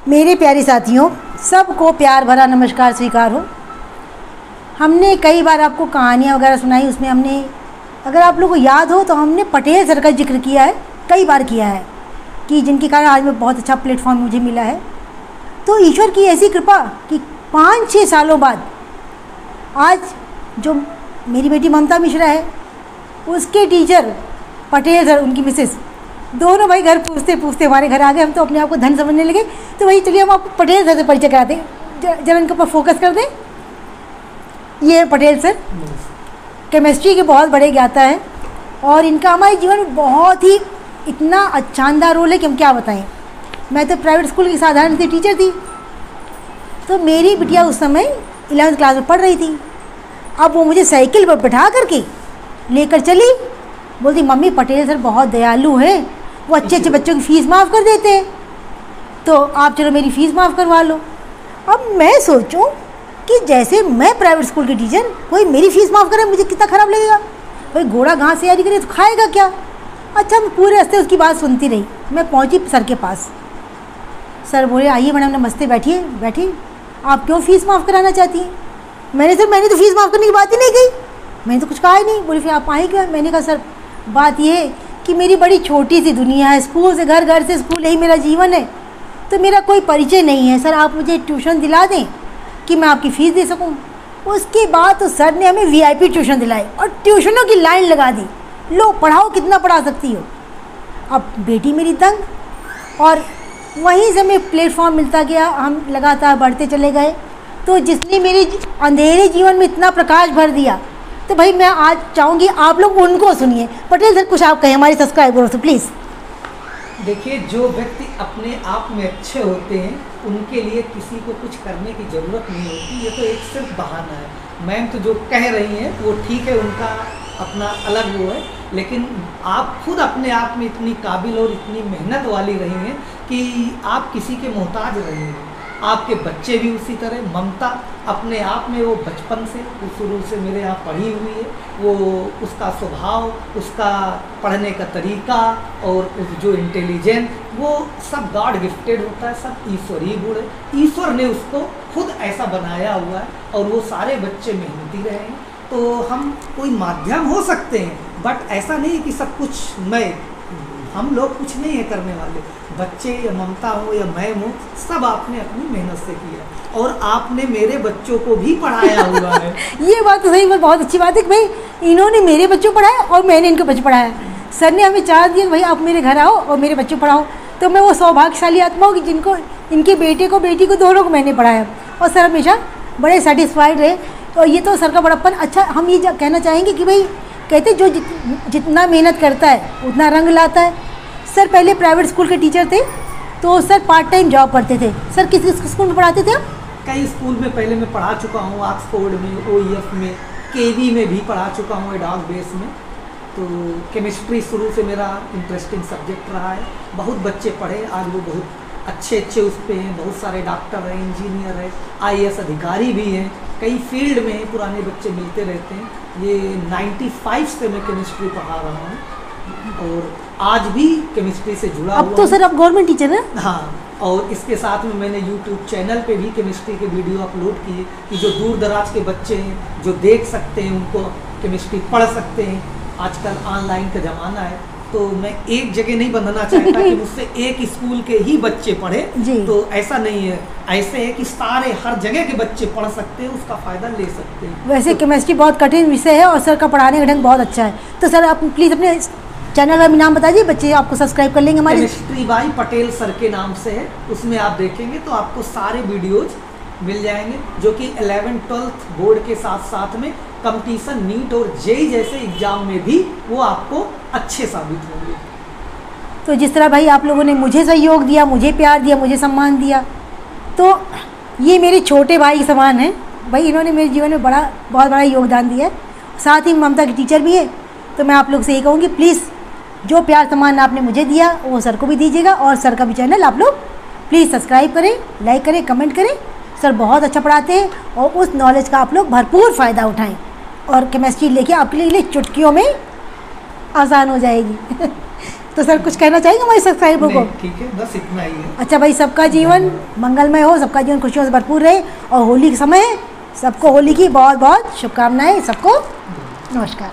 मेरे प्यारे साथियों, सबको प्यार भरा नमस्कार स्वीकार हो। हमने कई बार आपको कहानियाँ वगैरह सुनाई, उसमें हमने, अगर आप लोगों को याद हो तो हमने पटेल सर का जिक्र किया है, कई बार किया है, कि जिनके कारण आज मैं बहुत अच्छा प्लेटफॉर्म मुझे मिला है। तो ईश्वर की ऐसी कृपा कि 5-6 सालों बाद आज जो मेरी बेटी ममता मिश्रा है, उसके टीचर पटेल सर, उनकी मिसेस, दोनों भाई घर पूछते पूछते हमारे घर आ गए। हम तो अपने आप को धन समझने लगे। तो भाई चलिए हम आपको पटेल सर से परिचय कराते हैं, जरा इनके ऊपर फोकस कर दें। ये पटेल सर केमिस्ट्री के बहुत बड़े ज्ञाता है और इनका हमारे जीवन में बहुत ही इतना शानदार रोल है कि हम क्या बताएं। मैं तो प्राइवेट स्कूल की साधारण सी टीचर थी, तो मेरी बिटिया उस समय 11वीं क्लास में पढ़ रही थी। अब वो मुझे साइकिल पर बैठा करके लेकर चली, बोलती मम्मी पटेल सर बहुत दयालु है, वो अच्छे अच्छे बच्चों की फ़ीस माफ़ कर देते हैं, तो आप चलो मेरी फ़ीस माफ़ करवा लो। अब मैं सोचूं कि जैसे मैं प्राइवेट स्कूल की टीचर, कोई मेरी फ़ीस माफ़ करे, मुझे कितना ख़राब लगेगा। भाई घोड़ा घास से यारी करे तो खाएगा क्या। अच्छा, मैं पूरे रास्ते उसकी बात सुनती रही। मैं पहुंची सर के पास। सर बोले आइए मैडम, नमस्ते, बैठिए। बैठी, आप क्यों फ़ीस माफ़ कराना चाहती हैं। मैंने तो फ़ीस माफ़ करने की बात ही नहीं कही, मैंने तो कुछ कहा ही नहीं। बोले फिर आप आए क्यों। मैंने कहा सर बात ये है कि मेरी बड़ी छोटी सी दुनिया है, स्कूल से घर, घर से स्कूल, यही मेरा जीवन है, तो मेरा कोई परिचय नहीं है। सर आप मुझे ट्यूशन दिला दें कि मैं आपकी फ़ीस दे सकूं। उसके बाद तो सर ने हमें VIP ट्यूशन दिलाई और ट्यूशनों की लाइन लगा दी, लो पढ़ाओ, कितना पढ़ा सकती हो। अब बेटी मेरी दंग, और वहीं से हमें प्लेटफॉर्म मिलता गया, हम लगातार बढ़ते चले गए। तो जिसने मेरे अंधेरे जीवन में इतना प्रकाश भर दिया, तो भाई मैं आज चाहूँगी आप लोग उनको सुनिए। पटेल सर कुछ आप कहें हमारे सब्सक्राइबरों से प्लीज़। देखिए, जो व्यक्ति अपने आप में अच्छे होते हैं उनके लिए किसी को कुछ करने की ज़रूरत नहीं होती। ये तो एक सिर्फ बहाना है। मैम तो जो कह रही हैं वो ठीक है, उनका अपना अलग वो है, लेकिन आप खुद अपने आप में इतनी काबिल और इतनी मेहनत वाली रही हैं कि आप किसी के मोहताज रही हैं। आपके बच्चे भी उसी तरह। ममता अपने आप में वो बचपन से, वो शुरू से मेरे यहाँ पढ़ी हुई है, वो उसका स्वभाव, उसका पढ़ने का तरीका और उस जो इंटेलिजेंस, वो सब गॉड गिफ्टेड होता है, सब ईश्वरीय गुण है। ईश्वर ने उसको खुद ऐसा बनाया हुआ है और वो सारे बच्चे मेहनती रहे हैं। तो हम कोई माध्यम हो सकते हैं, बट ऐसा नहीं कि सब कुछ हम लोग कुछ नहीं है करने वाले। बच्चे या ममता हो या मैं हो, सब आपने अपनी मेहनत से किया और आपने मेरे बच्चों को भी पढ़ाया हुआ है। ये बात तो सही, बहुत अच्छी बात है कि भाई इन्होंने मेरे बच्चों को पढ़ाया और मैंने इनको बच्चे पढ़ाया। सर ने हमें चाह दिया कि भाई आप मेरे घर आओ और मेरे बच्चों को पढ़ाओ। तो मैं वो सौभाग्यशाली आत्मा हूँ कि जिनको, इनके बेटे को बेटी को दोनों को मैंने पढ़ाया और सर हमेशा बड़े सेटिस्फाइड रहे। तो ये तो सर का बड़प्पन। अच्छा, हम ये कहना चाहेंगे कि भाई कहते जो जितना मेहनत करता है उतना रंग लाता है। सर पहले प्राइवेट स्कूल के टीचर थे, तो सर पार्ट टाइम जॉब करते थे। सर किस स्कूल में पढ़ाते थे आप? कई स्कूल में पहले मैं पढ़ा चुका हूँ, ऑक्सफोर्ड में, OEF में, KV में भी पढ़ा चुका हूँ, एडॉक बेस में। तो केमिस्ट्री शुरू से मेरा इंटरेस्टिंग सब्जेक्ट रहा है। बहुत बच्चे पढ़े, आज वो बहुत अच्छे उस पे हैं। बहुत सारे डॉक्टर हैं, इंजीनियर हैं, IAS अधिकारी भी हैं, कई फील्ड में पुराने बच्चे मिलते रहते हैं। ये 95 से मैं केमिस्ट्री पढ़ा रहा हूँ और आज भी केमिस्ट्री से जुड़ा अब तो सर आप गवर्नमेंट टीचर हैं। हाँ, और इसके साथ में मैंने YouTube चैनल पे भी केमिस्ट्री के वीडियो अपलोड किए कि जो दूर दराज के बच्चे हैं, जो देख सकते हैं, उनको केमिस्ट्री पढ़ सकते हैं। आजकल ऑनलाइन का ज़माना है, तो मैं एक जगह नहीं बंधना चाहता कि मुझसे एक स्कूल के ही बच्चे पढ़े। तो ऐसा नहीं है, ऐसे है कि सारे हर जगह के बच्चे पढ़ सकते हैं, उसका फ़ायदा ले सकते हैं। वैसे केमिस्ट्री बहुत कठिन विषय है और सर का पढ़ाने का ढंग बहुत अच्छा है। तो सर आप प्लीज़ अपने चैनल का नाम बता दीजिए, बच्चे आपको सब्सक्राइब कर लेंगे हमारे। केमिस्ट्री बाय पटेल सर के नाम से है, उसमें आप देखेंगे तो आपको सारे वीडियोज मिल जाएंगे, जो कि 11th-12th बोर्ड के साथ साथ में कंपटीशन, नीट और JEE जैसे एग्जाम में भी वो आपको अच्छे साबित होंगे। तो जिस तरह भाई आप लोगों ने मुझे सहयोग दिया, मुझे प्यार दिया, मुझे सम्मान दिया, तो ये मेरे छोटे भाई के समान हैं। भाई इन्होंने मेरे जीवन में बहुत बड़ा योगदान दिया है। साथ ही ममता की टीचर भी है। तो मैं आप लोग से यही कहूँगी, प्लीज़ जो प्यार सम्मान आपने मुझे दिया वो सर को भी दीजिएगा और सर का भी चैनल आप लोग प्लीज़ सब्सक्राइब करें, लाइक करें, कमेंट करें। सर बहुत अच्छा पढ़ाते हैं और उस नॉलेज का आप लोग भरपूर फ़ायदा उठाएं और केमिस्ट्री लेके आपके लिए चुटकियों में आसान हो जाएगी। तो सर कुछ कहना चाहेंगे हमारे सब्सक्राइबर को? नहीं, ठीक है, बस इतना ही है। अच्छा भाई, सबका जीवन मंगलमय हो, सबका जीवन खुशियों से भरपूर रहे, और होली के समय सबको होली की बहुत बहुत शुभकामनाएं। सबको नमस्कार।